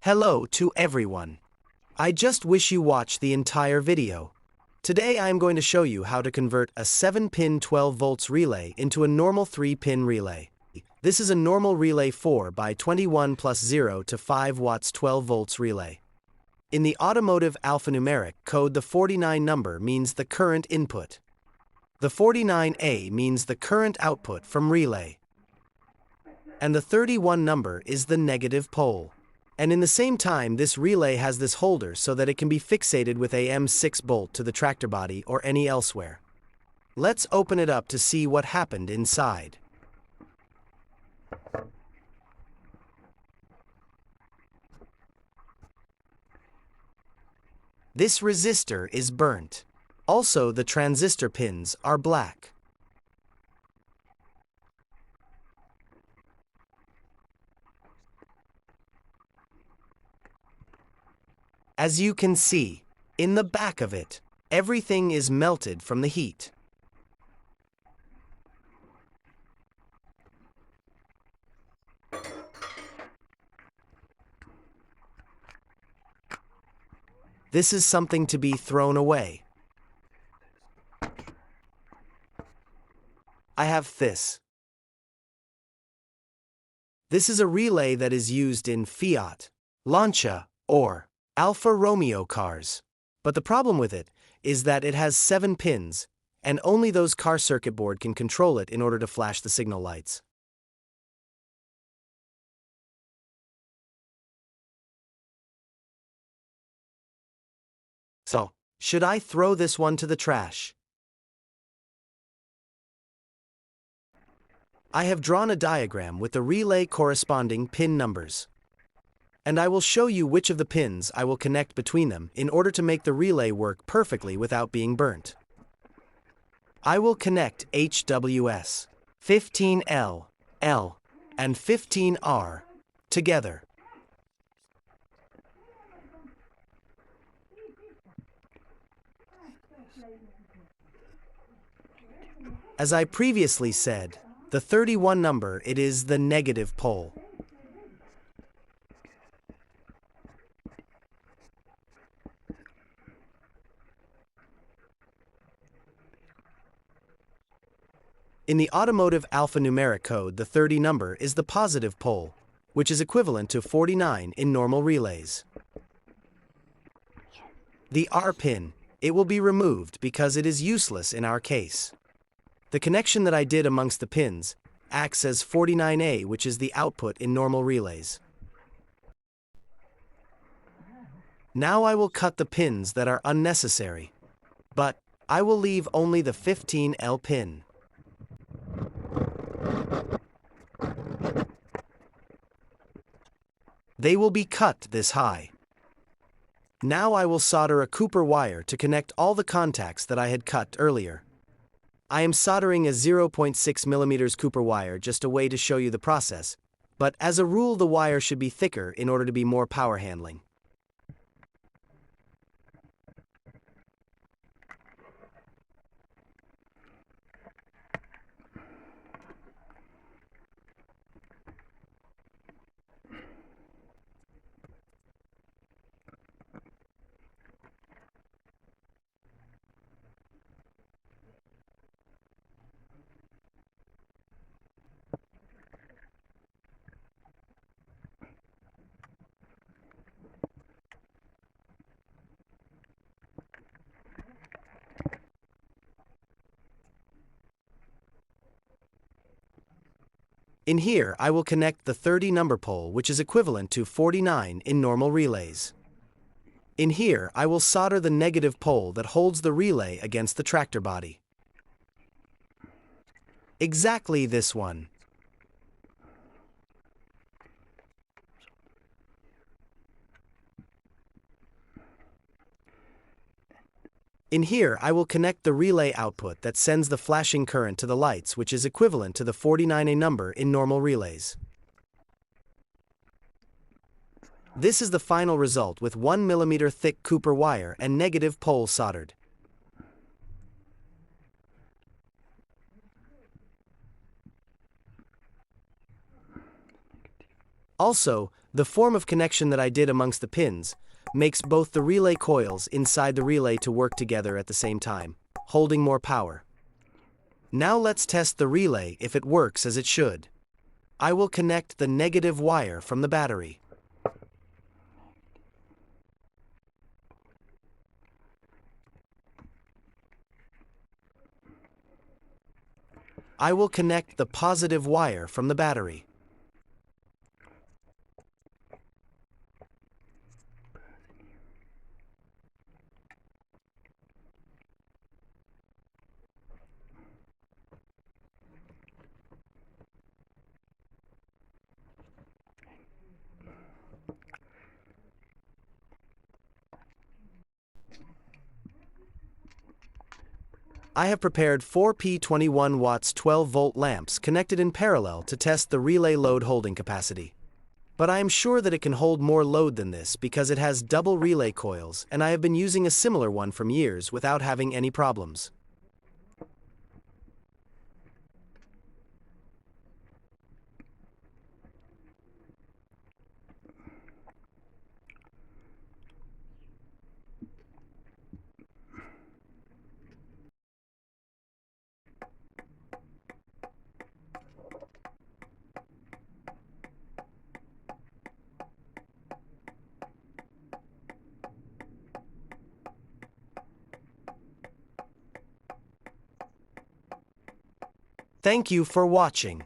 Hello to everyone. I just wish you watched the entire video. Today I am going to show you how to convert a 7-pin 12 volts relay into a normal 3-pin relay. This is a normal relay 4 by 21 plus 0 to 5 watts 12 volts relay. In the automotive alphanumeric code, the 49 number means the current input. The 49A means the current output from relay. And the 31 number is the negative pole. And in the same time, this relay has this holder so that it can be fixated with a M6 bolt to the tractor body or any elsewhere. Let's open it up to see what happened inside. This resistor is burnt. Also, the transistor pins are black. As you can see, in the back of it, everything is melted from the heat. This is something to be thrown away. I have this. This is a relay that is used in Fiat, Lancia, or Alfa Romeo cars. But the problem with it is that it has 7 pins, and only those car circuit board can control it in order to flash the signal lights. So, should I throw this one to the trash? I have drawn a diagram with the relay corresponding pin numbers. And I will show you which of the pins I will connect between them in order to make the relay work perfectly without being burnt. I will connect HWS, 15L, L, and 15R together. As I previously said, the 31 number, it is the negative pole. In the automotive alphanumeric code, the 30 number is the positive pole, which is equivalent to 49 in normal relays. The R pin, it will be removed because it is useless in our case. The connection that I did amongst the pins acts as 49A, which is the output in normal relays. Now I will cut the pins that are unnecessary, but I will leave only the 15L pin. They will be cut this high. Now I will solder a Cooper wire to connect all the contacts that I had cut earlier. I am soldering a 0.6 mm Cooper wire, just a way to show you the process, but as a rule the wire should be thicker in order to be more power handling. In here, I will connect the 30 number pole, which is equivalent to 49 in normal relays. In here, I will solder the negative pole that holds the relay against the tractor body. Exactly this one. In here, I will connect the relay output that sends the flashing current to the lights, which is equivalent to the 49A number in normal relays. This is the final result with 1 mm thick Cooper wire and negative pole soldered. Also, the form of connection that I did amongst the pins makes both the relay coils inside the relay to work together at the same time, holding more power. Now let's test the relay if it works as it should. I will connect the negative wire from the battery. I will connect the positive wire from the battery. I have prepared 4 P21 watts 12-volt lamps connected in parallel to test the relay load holding capacity. But I am sure that it can hold more load than this because it has double relay coils, and I have been using a similar one for years without having any problems. Thank you for watching.